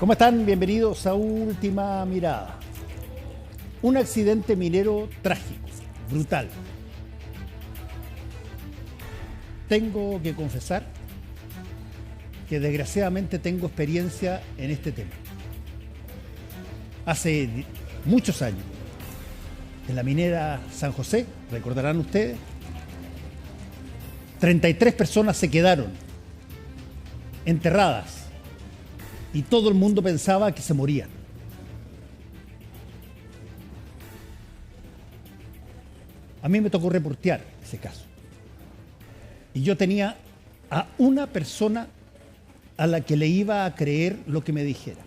¿Cómo están? Bienvenidos a Última Mirada. Un accidente minero trágico, brutal. Tengo que confesar que desgraciadamente tengo experiencia en este tema. Hace muchos años, en la minera San José, recordarán ustedes, 33 personas se quedaron enterradas y todo el mundo pensaba que se morían. A mí me tocó reportear ese caso. Y yo tenía a una persona a la que le iba a creer lo que me dijera.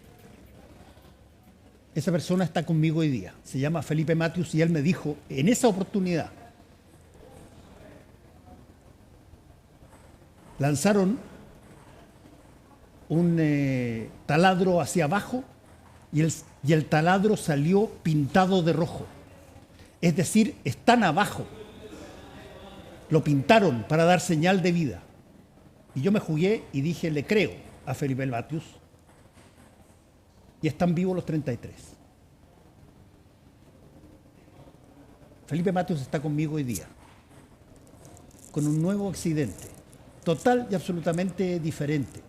Esa persona está conmigo hoy día. Se llama Felipe Matthews y él me dijo en esa oportunidad: lanzaron un taladro hacia abajo y el taladro salió pintado de rojo. Es decir, están abajo. Lo pintaron para dar señal de vida. Y yo me jugué y dije, le creo a Felipe Matthews. Y están vivos los 33. Felipe Matthews está conmigo hoy día, con un nuevo accidente, total y absolutamente diferente.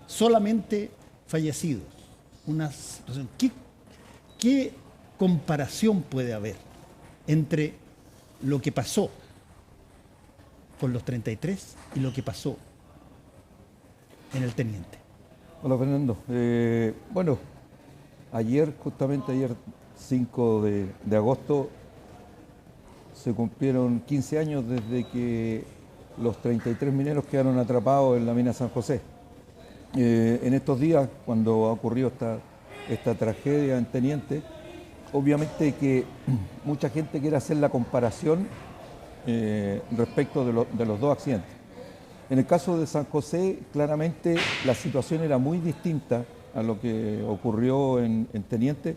Solamente fallecidos. ¿Qué comparación puede haber entre lo que pasó con los 33 y lo que pasó en el Teniente? Hola Fernando. Justamente ayer 5 de agosto, se cumplieron 15 años desde que los 33 mineros quedaron atrapados en la mina San José. En estos días, cuando ha ocurrido esta tragedia en Teniente, obviamente que mucha gente quiere hacer la comparación respecto de los dos accidentes. En el caso de San José, claramente la situación era muy distinta a lo que ocurrió en Teniente,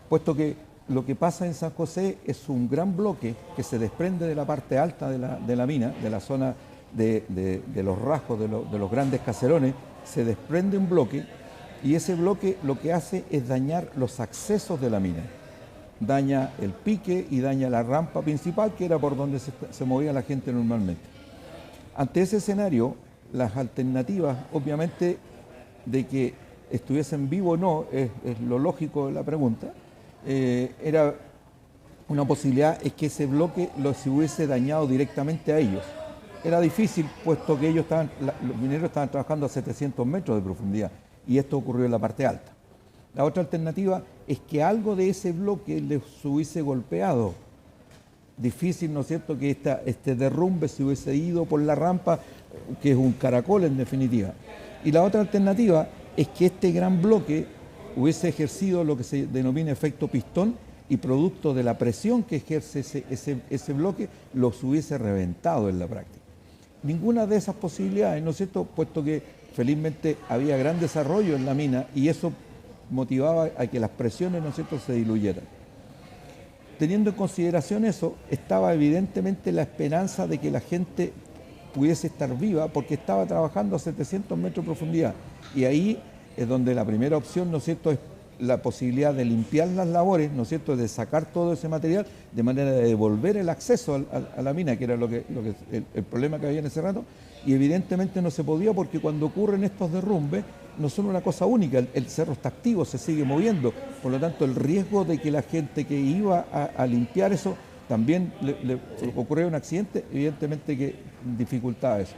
puesto que lo que pasa en San José es un gran bloque que se desprende de la parte alta de la mina, de la zona de los rasgos, de los grandes caserones. Se desprende un bloque y ese bloque lo que hace es dañar los accesos de la mina. Daña el pique y daña la rampa principal, que era por donde se movía la gente normalmente. Ante ese escenario, las alternativas, obviamente, de que estuviesen vivos o no, es lo lógico de la pregunta, era una posibilidad, es que ese bloque se hubiese dañado directamente a ellos. Era difícil, puesto que los mineros estaban trabajando a 700 metros de profundidad y esto ocurrió en la parte alta. La otra alternativa es que algo de ese bloque les hubiese golpeado. Difícil, ¿no es cierto?, que este derrumbe se hubiese ido por la rampa, que es un caracol en definitiva. Y la otra alternativa es que este gran bloque hubiese ejercido lo que se denomina efecto pistón y producto de la presión que ejerce ese bloque los hubiese reventado en la práctica. Ninguna de esas posibilidades, ¿no es cierto?, puesto que felizmente había gran desarrollo en la mina y eso motivaba a que las presiones, ¿no es cierto?, se diluyeran. Teniendo en consideración eso, estaba evidentemente la esperanza de que la gente pudiese estar viva porque estaba trabajando a 700 metros de profundidad. Y ahí es donde la primera opción, ¿no es cierto?, es la posibilidad de limpiar las labores, ¿no es cierto?, de sacar todo ese material de manera de devolver el acceso a la mina, que era el problema que había en ese rato, y evidentemente no se podía porque cuando ocurren estos derrumbes no son una cosa única, el cerro está activo, se sigue moviendo, por lo tanto el riesgo de que la gente que iba a limpiar eso también le ocurriera un accidente, evidentemente que dificultaba eso.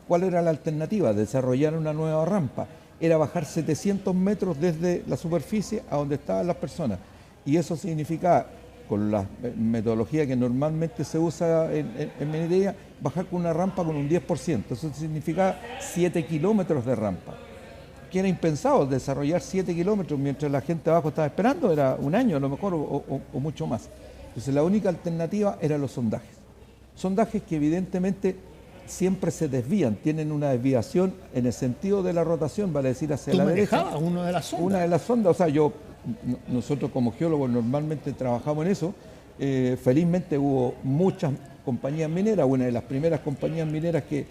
¿Cuál era la alternativa? Desarrollar una nueva rampa. Era bajar 700 metros desde la superficie a donde estaban las personas. Y eso significaba, con la metodología que normalmente se usa en minería, bajar con una rampa con un 10%. Eso significaba 7 kilómetros de rampa. Que era impensado desarrollar 7 kilómetros mientras la gente abajo estaba esperando, era un año a lo mejor o mucho más. Entonces la única alternativa eran los sondajes. Sondajes que evidentemente siempre se desvían, tienen una desviación en el sentido de la rotación, vale decir hacia la derecha. Una de las sondas. Una de las sondas, o sea, nosotros como geólogos normalmente trabajamos en eso. Felizmente hubo muchas compañías mineras, una de las primeras compañías mineras que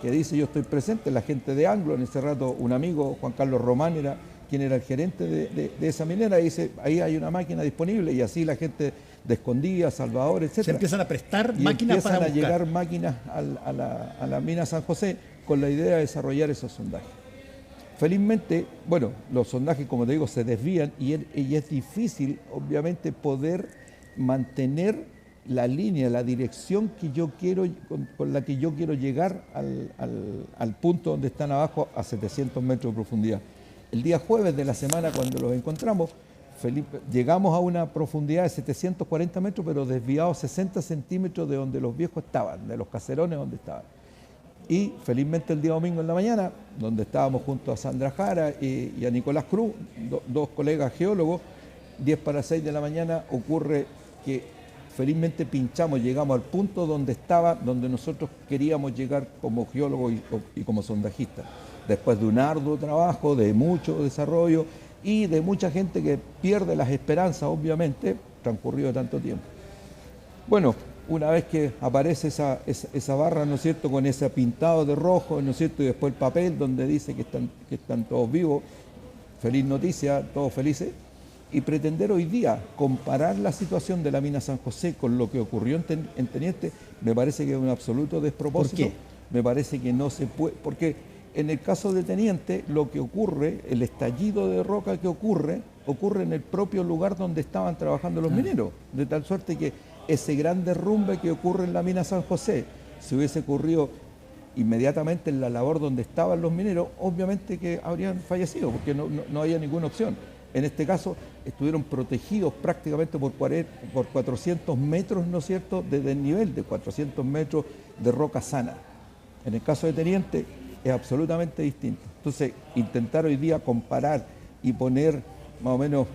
dice yo estoy presente, la gente de Anglo, en ese rato un amigo, Juan Carlos Román, era quién era el gerente de esa minera, y dice, ahí hay una máquina disponible, y así la gente de Escondida, Salvador, etc. Se empiezan a prestar y máquinas para empiezan a buscar. llegar máquinas a la mina San José con la idea de desarrollar esos sondajes. Felizmente, bueno, los sondajes, como te digo, se desvían y es difícil, obviamente, poder mantener la línea, la dirección que yo quiero, con la que yo quiero llegar al punto donde están abajo a 700 metros de profundidad. El día jueves de la semana, cuando los encontramos, llegamos a una profundidad de 740 metros, pero desviados 60 centímetros de donde los viejos estaban, de los caserones donde estaban. Y felizmente el día domingo en la mañana, donde estábamos junto a Sandra Jara y a Nicolás Cruz, dos colegas geólogos, 10 para 6 de la mañana, ocurre que felizmente pinchamos, llegamos al punto donde nosotros queríamos llegar como geólogos y como sondajistas. Después de un arduo trabajo, de mucho desarrollo y de mucha gente que pierde las esperanzas, obviamente, transcurrido tanto tiempo. Bueno, una vez que aparece esa barra, ¿no es cierto?, con ese pintado de rojo, ¿no es cierto?, y después el papel donde dice que están todos vivos, feliz noticia, todos felices, y pretender hoy día comparar la situación de la mina San José con lo que ocurrió en Teniente, me parece que es un absoluto despropósito. ¿Por qué? Me parece que no se puede, porque en el caso de Teniente, lo que ocurre, el estallido de roca que ocurre en el propio lugar donde estaban trabajando los mineros, de tal suerte que ese gran derrumbe que ocurre en la mina San José, si hubiese ocurrido inmediatamente en la labor donde estaban los mineros, obviamente que habrían fallecido, porque no había ninguna opción. En este caso, estuvieron protegidos prácticamente por 400 metros, ¿no es cierto?, de desnivel, de 400 metros de roca sana. En el caso de Teniente es absolutamente distinto. Entonces, intentar hoy día comparar y poner más o menos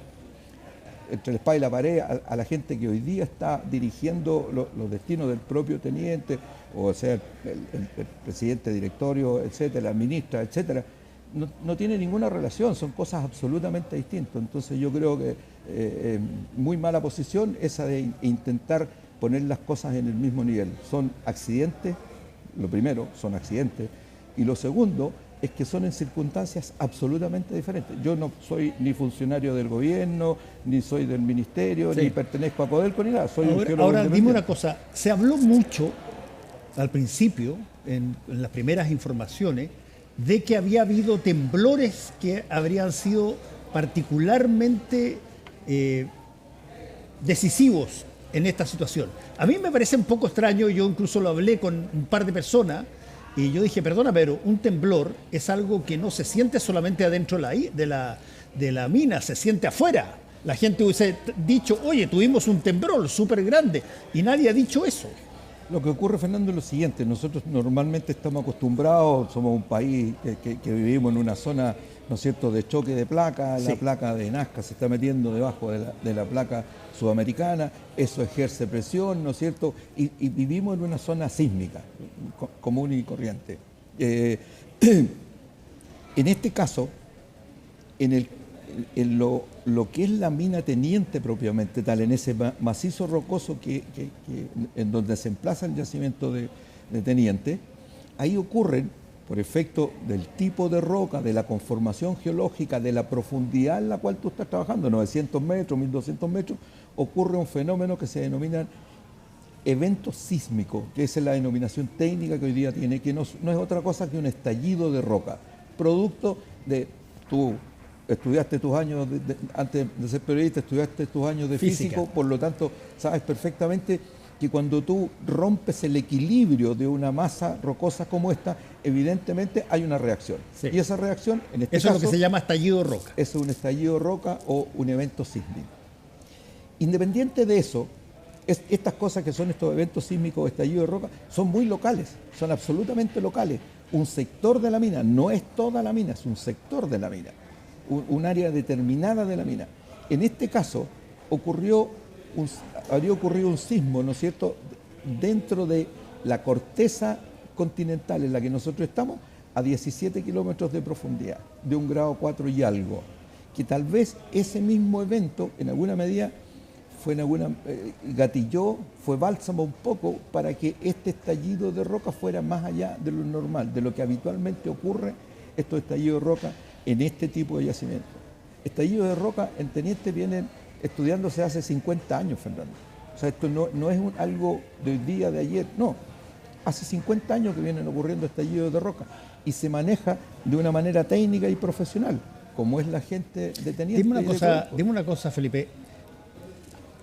entre la espada y la pared a la gente que hoy día está dirigiendo los destinos del propio Teniente, o sea, el presidente directorio, etcétera, la ministra, etcétera, no tiene ninguna relación, son cosas absolutamente distintas. Entonces yo creo que muy mala posición esa de intentar poner las cosas en el mismo nivel. Son accidentes, lo primero, son accidentes, y lo segundo es que son en circunstancias absolutamente diferentes. Yo no soy ni funcionario del gobierno, ni soy del ministerio, ni pertenezco a Codelco, ni nada. Soy un geólogo Ahora independiente. dime una cosa, se habló mucho al principio, en las primeras informaciones, de que había habido temblores que habrían sido particularmente decisivos en esta situación. A mí me parece un poco extraño, yo incluso lo hablé con un par de personas, y yo dije, perdona, pero un temblor es algo que no se siente solamente adentro de la mina, se siente afuera. La gente hubiese dicho, oye, tuvimos un temblor súper grande, y nadie ha dicho eso. Lo que ocurre, Fernando, es lo siguiente. Nosotros normalmente estamos acostumbrados, somos un país que vivimos en una zona, ¿no es cierto?, de choque de placas. La placa de Nazca se está metiendo debajo de la placa sudamericana, eso ejerce presión, ¿no es cierto?, y vivimos en una zona sísmica, común y corriente. En este caso, en lo que es la mina Teniente propiamente tal, en ese macizo rocoso en donde se emplaza el yacimiento de Teniente, ahí ocurren, por efecto del tipo de roca, de la conformación geológica, de la profundidad en la cual tú estás trabajando, 900 metros, 1200 metros, ocurre un fenómeno que se denomina evento sísmico, que esa es la denominación técnica que hoy día tiene, que no es otra cosa que un estallido de roca, producto de tú estudiaste tus años, antes de ser periodista, estudiaste tus años de físico, por lo tanto, sabes perfectamente que cuando tú rompes el equilibrio de una masa rocosa como esta, evidentemente hay una reacción. Sí. Y esa reacción, en este caso, es lo que se llama estallido de roca. Es un estallido de roca o un evento sísmico. Independiente de eso, estas cosas que son estos eventos sísmicos o estallido de roca, son muy locales, son absolutamente locales. Un sector de la mina, no es toda la mina, es un sector de la mina. Un área determinada de la mina. En este caso, habría ocurrido un sismo, ¿no es cierto?, dentro de la corteza continental en la que nosotros estamos, a 17 kilómetros de profundidad, de 1 grado 4 y algo, que tal vez ese mismo evento, en alguna medida, gatilló, fue bálsamo un poco para que este estallido de roca fuera más allá de lo normal, de lo que habitualmente ocurre, estos estallidos de roca, en este tipo de yacimiento. estallido de roca en Teniente vienen estudiándose hace 50 años, Fernando. O sea, esto no es algo de hoy día, de ayer, no. Hace 50 años que vienen ocurriendo estallidos de roca y se maneja de una manera técnica y profesional, como es la gente de Teniente. Dime una cosa, Felipe.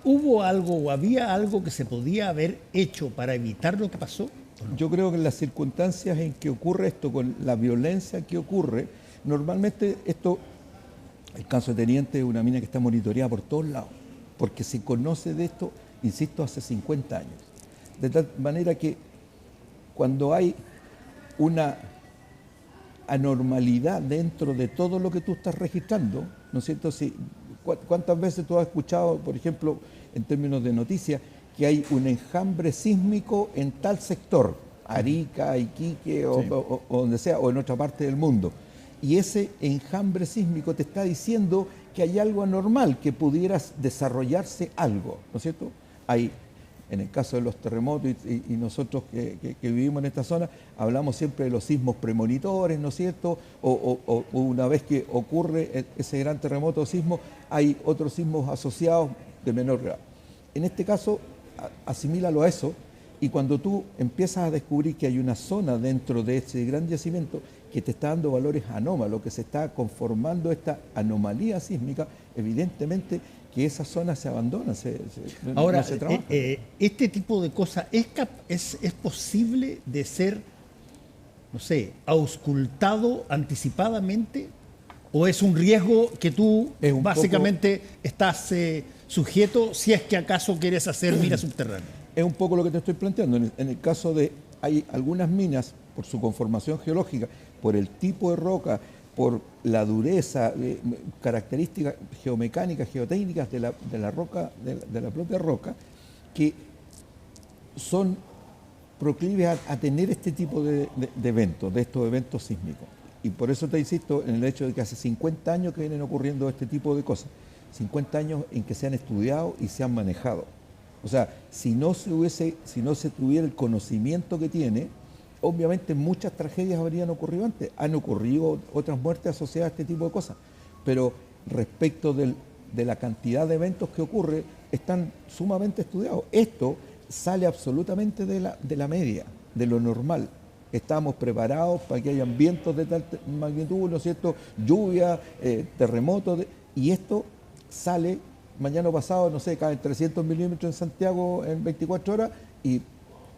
¿Hubo algo o había algo que se podía haber hecho para evitar lo que pasó? ¿O no? Yo creo que en las circunstancias en que ocurre esto, con la violencia que ocurre, normalmente esto, el caso de Teniente es una mina que está monitoreada por todos lados, porque se conoce de esto, insisto, hace 50 años. De tal manera que cuando hay una anormalidad dentro de todo lo que tú estás registrando, ¿no es cierto? ¿Cuántas veces tú has escuchado, por ejemplo, en términos de noticias, que hay un enjambre sísmico en tal sector, Arica, Iquique o donde sea, o en otra parte del mundo? Y ese enjambre sísmico te está diciendo que hay algo anormal, que pudieras desarrollarse algo, ¿no es cierto? Hay, en el caso de los terremotos y nosotros que vivimos en esta zona, hablamos siempre de los sismos premonitores, ¿no es cierto? O una vez que ocurre ese gran terremoto o sismo, hay otros sismos asociados de menor grado. En este caso, asimílalo a eso, y cuando tú empiezas a descubrir que hay una zona dentro de ese gran yacimiento que te está dando valores anómalos, que se está conformando esta anomalía sísmica, evidentemente que esa zona se abandona, Ahora, no se trabaja. este tipo de cosas, ¿es posible de ser, no sé, auscultado anticipadamente? ¿O es un riesgo que tú básicamente estás sujeto si es que acaso quieres hacer minas subterráneas? Es un poco lo que te estoy planteando. En el caso de, hay algunas minas, por su conformación geológica, por el tipo de roca, por la dureza, características geomecánicas, geotécnicas de la roca, de la propia roca, que son proclives a tener este tipo de eventos, de estos eventos sísmicos. Y por eso te insisto en el hecho de que hace 50 años que vienen ocurriendo este tipo de cosas, 50 años en que se han estudiado y se han manejado. O sea, si no se tuviera el conocimiento que tiene, obviamente muchas tragedias habrían ocurrido antes. Han ocurrido otras muertes asociadas a este tipo de cosas. Pero respecto de la cantidad de eventos que ocurre, están sumamente estudiados. Esto sale absolutamente de la media, de lo normal. Estamos preparados para que hayan vientos de tal magnitud, ¿no es cierto? Lluvia, terremotos, y esto sale mañana pasado, no sé, caen 300 milímetros en Santiago en 24 horas y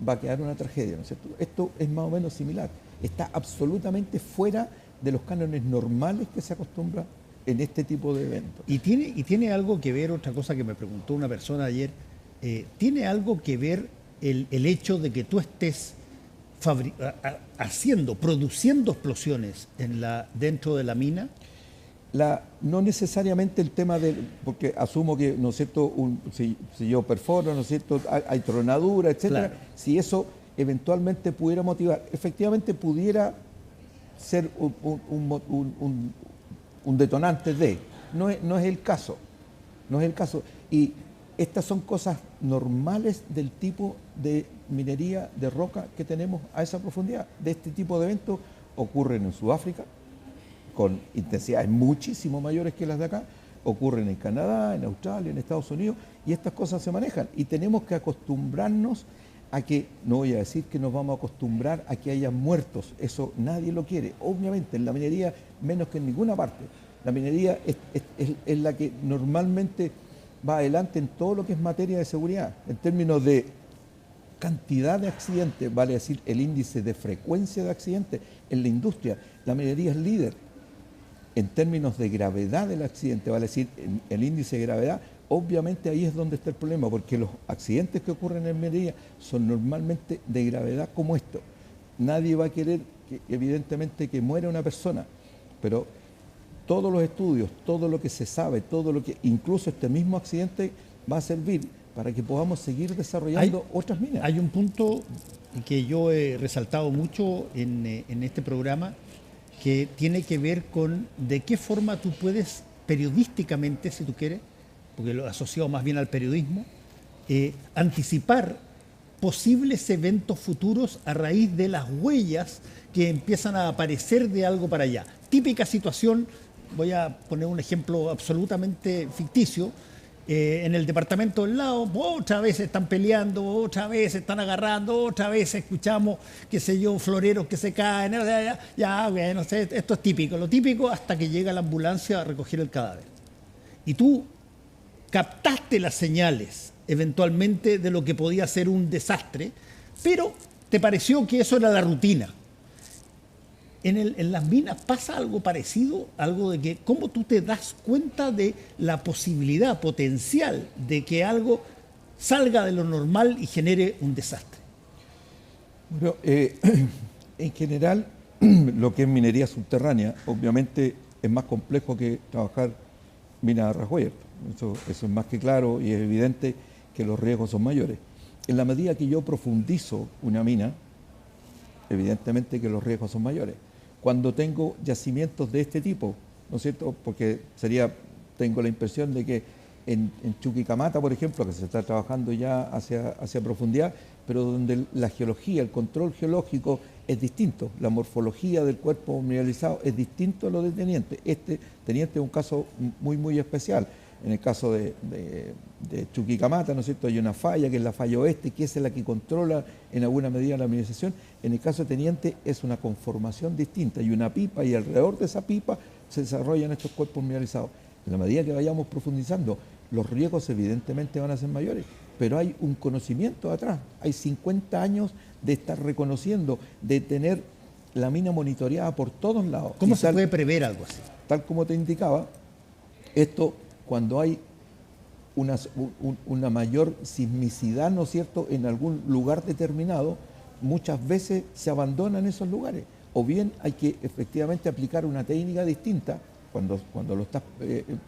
va a quedar una tragedia, ¿no es cierto? Esto es más o menos similar. Está absolutamente fuera de los cánones normales que se acostumbra en este tipo de eventos. Y tiene algo que ver, otra cosa que me preguntó una persona ayer, ¿tiene algo que ver el hecho de que tú estés produciendo explosiones dentro de la mina? No necesariamente el tema porque asumo que, ¿no es cierto?, si yo perforo, ¿no es cierto?, hay tronadura, etcétera. Claro. Si eso eventualmente pudiera motivar, efectivamente pudiera ser un detonante de. No es el caso. No es el caso. Y estas son cosas normales del tipo de minería de roca que tenemos a esa profundidad. De este tipo de eventos ocurren en Sudáfrica, con intensidades muchísimo mayores que las de acá, ocurren en Canadá, en Australia, en Estados Unidos, y estas cosas se manejan. Y tenemos que acostumbrarnos a que, no voy a decir que nos vamos a acostumbrar a que haya muertos, eso nadie lo quiere. Obviamente, en la minería, menos que en ninguna parte, la minería es la que normalmente va adelante en todo lo que es materia de seguridad, en términos de cantidad de accidentes, vale decir, el índice de frecuencia de accidentes en la industria. La minería es líder. En términos de gravedad del accidente, vale decir, el índice de gravedad, obviamente ahí es donde está el problema, porque los accidentes que ocurren en minería son normalmente de gravedad como esto. Nadie va a querer, evidentemente, que muera una persona, pero todos los estudios, todo lo que se sabe, incluso este mismo accidente va a servir para que podamos seguir desarrollando otras minas. Hay un punto que yo he resaltado mucho en este programa, que tiene que ver con de qué forma tú puedes periodísticamente, si tú quieres, porque lo he asociado más bien al periodismo, anticipar posibles eventos futuros a raíz de las huellas que empiezan a aparecer de algo para allá. Típica situación, voy a poner un ejemplo absolutamente ficticio, en el departamento del lado, otra vez están peleando, otra vez están agarrando, otra vez escuchamos, qué sé yo, floreros que se caen, o sea, ya, bueno, esto es típico, lo típico hasta que llega la ambulancia a recoger el cadáver. Y tú captaste las señales eventualmente de lo que podía ser un desastre, pero te pareció que eso era la rutina. En las minas pasa algo parecido, algo de que cómo tú te das cuenta de la posibilidad potencial de que algo salga de lo normal y genere un desastre. Bueno, en general, lo que es minería subterránea, obviamente es más complejo que trabajar mina a rasguño. Eso es más que claro y es evidente que los riesgos son mayores. En la medida que yo profundizo una mina, evidentemente que los riesgos son mayores. Cuando tengo yacimientos de este tipo, ¿no es cierto? Porque tengo la impresión de que en Chuquicamata, por ejemplo, que se está trabajando ya hacia profundidad, pero donde la geología, el control geológico es distinto, la morfología del cuerpo mineralizado es distinto a lo de Teniente. Este Teniente es un caso muy, muy especial. En el caso de Chuquicamata, ¿no es cierto?, hay una falla, que es la falla oeste, que es la que controla en alguna medida la mineralización. En el caso de Teniente es una conformación distinta, hay una pipa y alrededor de esa pipa se desarrollan estos cuerpos mineralizados. En la medida que vayamos profundizando, los riesgos evidentemente van a ser mayores, pero hay un conocimiento atrás, hay 50 años de estar reconociendo, de tener la mina monitoreada por todos lados. ¿Cómo se puede prever algo así? Tal como te indicaba, esto cuando hay una mayor sismicidad, ¿no es cierto?, en algún lugar determinado, muchas veces se abandonan esos lugares. O bien hay que efectivamente aplicar una técnica distinta, cuando lo estás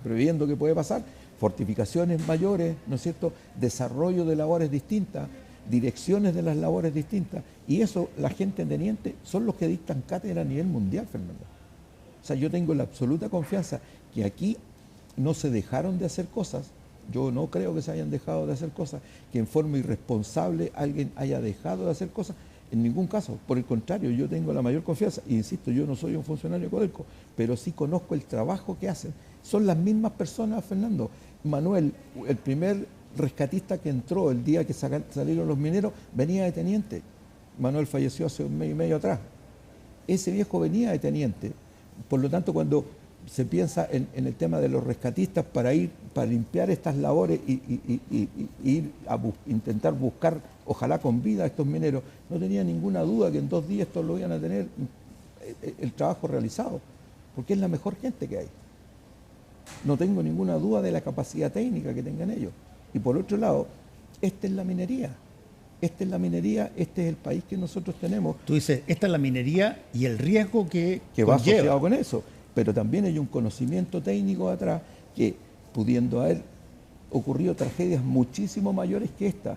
previendo que puede pasar, fortificaciones mayores, ¿no es cierto?, desarrollo de labores distintas, direcciones de las labores distintas. Y eso, la gente en Teniente, son los que dictan cátedra a nivel mundial, Fernando. O sea, yo tengo la absoluta confianza que aquí no se dejaron de hacer cosas, yo no creo que se hayan dejado de hacer cosas, que en forma irresponsable alguien haya dejado de hacer cosas, en ningún caso. Por el contrario, yo tengo la mayor confianza, e insisto, yo no soy un funcionario de Codelco, pero sí conozco el trabajo que hacen. Son las mismas personas, Fernando. Manuel, el primer rescatista que entró el día que salieron los mineros, venía de Teniente. Manuel falleció hace un mes y medio atrás. Ese viejo venía de Teniente. Por lo tanto, cuando se piensa en el tema de los rescatistas para limpiar estas labores y ir a intentar buscar, ojalá con vida, a estos mineros, no tenía ninguna duda que en 2 días estos lo iban a tener el trabajo realizado, porque es la mejor gente que hay. No tengo ninguna duda de la capacidad técnica que tengan ellos. Y por otro lado, esta es la minería. Esta es la minería, este es el país que nosotros tenemos. Tú dices, esta es la minería y el riesgo que va asociado con eso. Pero también hay un conocimiento técnico atrás que, pudiendo haber ocurrido tragedias muchísimo mayores que esta,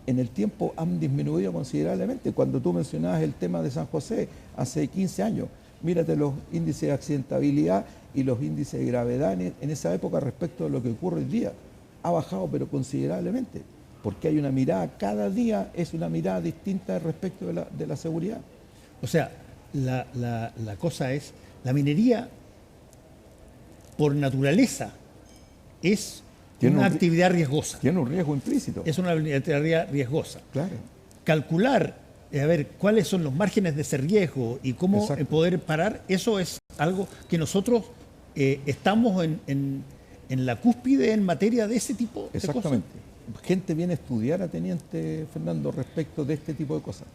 en el tiempo han disminuido considerablemente. Cuando tú mencionabas el tema de San José hace 15 años, mírate los índices de accidentabilidad y los índices de gravedad en esa época respecto de lo que ocurre hoy día. Ha bajado, pero considerablemente, porque hay una mirada, cada día es una mirada distinta respecto de la seguridad. O sea, la cosa es, la minería, por naturaleza, es una actividad riesgosa. Tiene un riesgo implícito. Es una actividad riesgosa. Claro. Calcular, a ver, cuáles son los márgenes de ese riesgo y cómo poder parar, eso es algo que nosotros estamos en la cúspide en materia de ese tipo de cosas. Exactamente. Gente viene a estudiar a Teniente, Fernando, respecto de este tipo de cosas.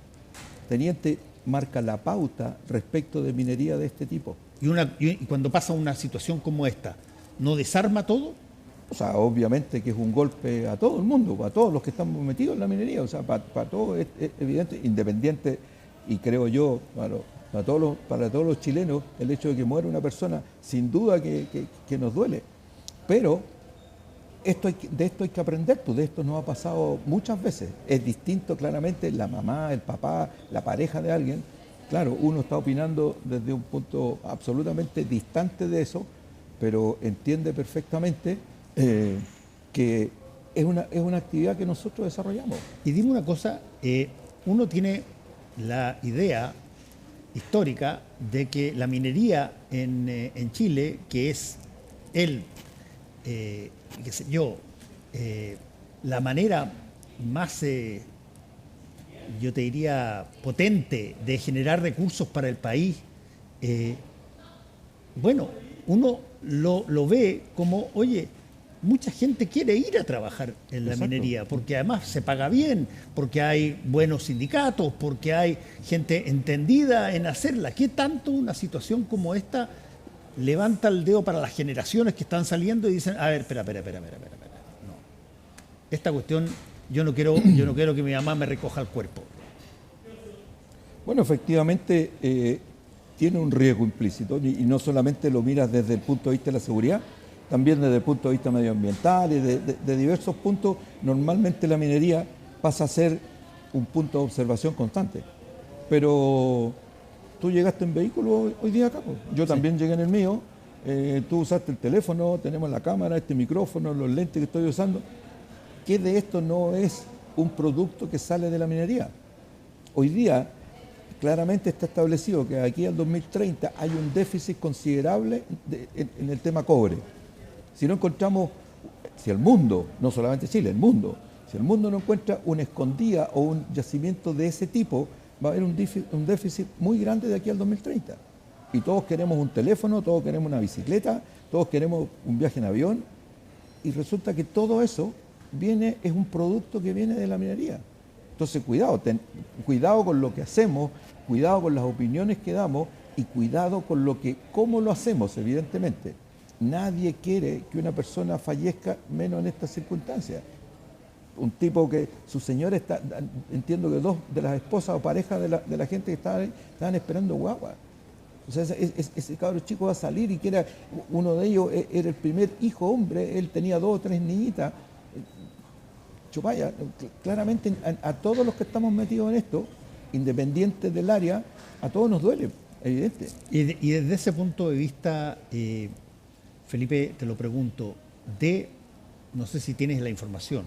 Teniente marca la pauta respecto de minería de este tipo. Y cuando pasa una situación como esta, ¿no desarma todo? O sea, obviamente que es un golpe a todo el mundo, a todos los que estamos metidos en la minería, o sea, para todos es evidente, independiente, y creo yo, para todos los chilenos, el hecho de que muera una persona, sin duda que nos duele. Pero de esto hay que aprender, pues de esto nos ha pasado muchas veces. Es distinto claramente la mamá, el papá, la pareja de alguien. Claro, uno está opinando desde un punto absolutamente distante de eso, pero entiende perfectamente que es una actividad que nosotros desarrollamos. Y dime una cosa, uno tiene la idea histórica de que la minería en Chile, que es el, qué sé yo, la manera más, yo te diría, potente de generar recursos para el país, eh, bueno, uno lo ve como, oye, mucha gente quiere ir a trabajar en la Exacto. minería, porque además se paga bien, porque hay buenos sindicatos, porque hay gente entendida en hacerla. ¿Qué tanto una situación como esta levanta el dedo para las generaciones que están saliendo y dicen, a ver, espera. No. Esta cuestión, yo no quiero que mi mamá me recoja el cuerpo. Bueno, efectivamente tiene un riesgo implícito y no solamente lo miras desde el punto de vista de la seguridad, también desde el punto de vista medioambiental y de diversos puntos. Normalmente la minería pasa a ser un punto de observación constante. Pero tú llegaste en vehículo hoy día acá, pues. Yo también llegué en el mío, tú usaste el teléfono, tenemos la cámara, este micrófono, los lentes que estoy usando. ¿Qué de esto no es un producto que sale de la minería? Hoy día claramente está establecido que aquí al 2030 hay un déficit considerable en el tema cobre. Si no encontramos, si el mundo, no solamente Chile, el mundo, si el mundo no encuentra una escondida o un yacimiento de ese tipo, va a haber un déficit muy grande de aquí al 2030. Y todos queremos un teléfono, todos queremos una bicicleta, todos queremos un viaje en avión, y resulta que todo eso es un producto que viene de la minería. Entonces, cuidado con lo que hacemos, cuidado con las opiniones que damos y cuidado con cómo lo hacemos, evidentemente. Nadie quiere que una persona fallezca, menos en estas circunstancias. Un tipo que su señora entiendo que dos de las esposas o parejas de la gente que estaban esperando guagua. O sea, ese cabro chico va a salir y uno de ellos era el primer hijo hombre, él tenía 2 o 3 niñitas. Chupaya, claramente a todos los que estamos metidos en esto, independientes del área, a todos nos duele, evidente. Y desde ese punto de vista, Felipe, te lo pregunto, no sé si tienes la información,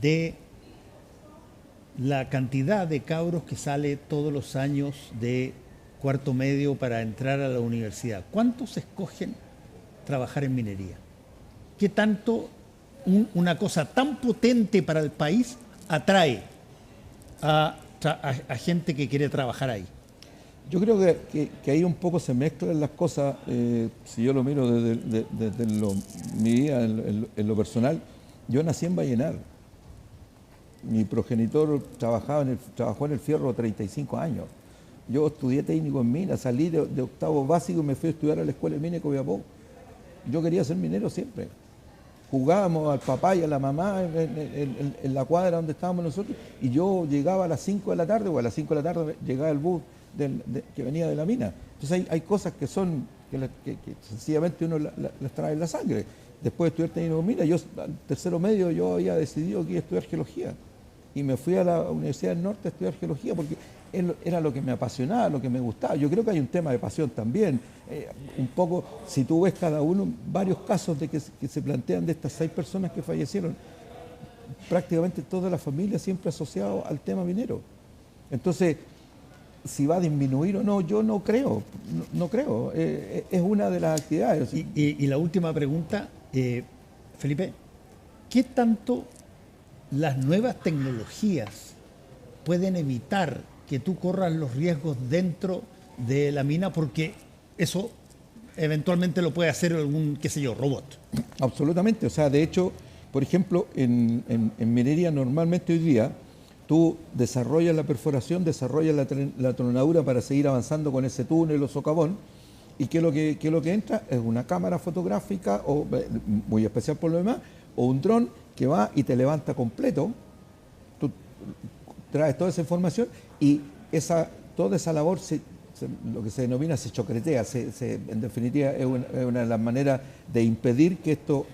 de la cantidad de cabros que sale todos los años de cuarto medio para entrar a la universidad, ¿cuántos escogen trabajar en minería? ¿Qué tanto una cosa tan potente para el país atrae a gente que quiere trabajar ahí? Yo creo que ahí un poco se mezclan las cosas. Si yo lo miro desde mi vida en lo personal, yo nací en Vallenar. Mi progenitor trabajó en el fierro 35 años. Yo estudié técnico en mina, salí de octavo básico y me fui a estudiar a la escuela de mina de Copiapó. Yo quería ser minero siempre. Jugábamos al papá y a la mamá en la cuadra donde estábamos nosotros, y yo llegaba a las 5 de la tarde, o a las 5 de la tarde llegaba el bus que venía de la mina. Entonces hay cosas que sencillamente uno las trae en la sangre. Después de estudiar técnico en mina, yo al tercero medio yo había decidido que iba a estudiar geología. Y me fui a la Universidad del Norte a estudiar geología porque era lo que me apasionaba, lo que me gustaba. Yo creo que hay un tema de pasión también. Un poco, si tú ves cada uno, varios casos de que se plantean de estas 6 personas que fallecieron, prácticamente toda la familia siempre asociado al tema minero. Entonces, si va a disminuir o no, yo no creo, no creo. Es una de las actividades. Y la última pregunta, Felipe, ¿qué tanto las nuevas tecnologías pueden evitar que tú corras los riesgos dentro de la mina? Porque eso eventualmente lo puede hacer algún, qué sé yo, robot. Absolutamente. O sea, de hecho, por ejemplo, en minería normalmente hoy día tú desarrollas la perforación, desarrollas la tronadura para seguir avanzando con ese túnel o socavón. ¿Y qué es lo que entra? Es una cámara fotográfica, o muy especial por lo demás, o un dron que va y te levanta completo. Tú traes toda esa información y toda esa labor, lo que se denomina, se chocretea. En definitiva, es una de las maneras de impedir que esto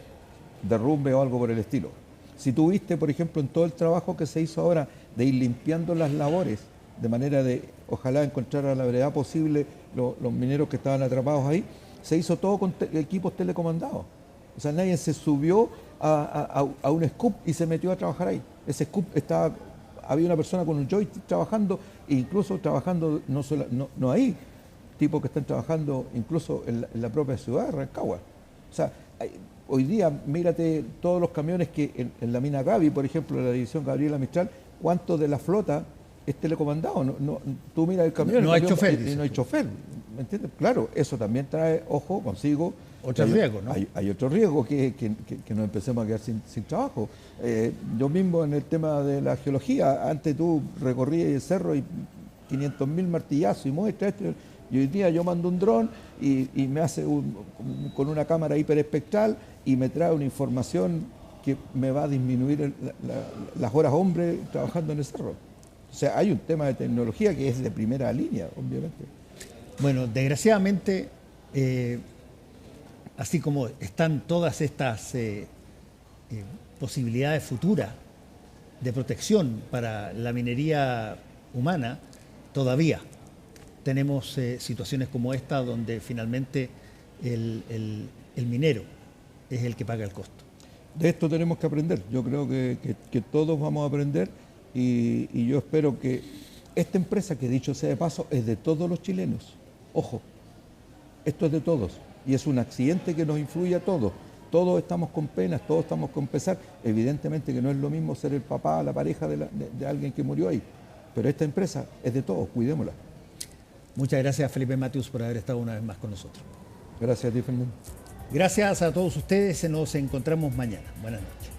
derrumbe o algo por el estilo. Si tú viste, por ejemplo, en todo el trabajo que se hizo ahora de ir limpiando las labores, de manera de, ojalá, encontrar a la brevedad posible los mineros que estaban atrapados ahí, se hizo todo con equipos telecomandados. O sea, nadie se subió a un scoop y se metió a trabajar ahí. Ese scoop estaba había una persona con un joystick trabajando, e incluso trabajando, no hay tipos que están trabajando incluso en la propia ciudad de Rancagua. O sea, hoy día, mírate todos los camiones que en la mina Gavi, por ejemplo, en la división Gabriela Mistral, ¿cuánto de la flota es telecomandado? Tú miras el camión, No hay chofer. Y no hay chofer, ¿me entiendes? Claro, eso también trae, ojo, consigo otro riesgo, ¿no? Hay otro riesgo que nos empecemos a quedar sin trabajo. Yo mismo en el tema de la geología, antes tú recorrías el cerro y 500.000 martillazos y muestras, y hoy día yo mando un dron y me hace con una cámara hiperespectral y me trae una información que me va a disminuir las horas hombre trabajando en el cerro. O sea, hay un tema de tecnología que es de primera línea, obviamente. Bueno, desgraciadamente, así como están todas estas posibilidades futuras de protección para la minería humana, todavía tenemos situaciones como esta donde finalmente el minero es el que paga el costo. De esto tenemos que aprender. Yo creo que todos vamos a aprender y yo espero que esta empresa, que dicho sea de paso, es de todos los chilenos. Ojo, esto es de todos y es un accidente que nos influye a todos. Todos estamos con penas, todos estamos con pesar. Evidentemente que no es lo mismo ser el papá, la pareja de alguien que murió ahí, pero esta empresa es de todos, cuidémosla. Muchas gracias, Felipe Matius, por haber estado una vez más con nosotros. Gracias a ti, Fernando. Gracias a todos ustedes, nos encontramos mañana. Buenas noches.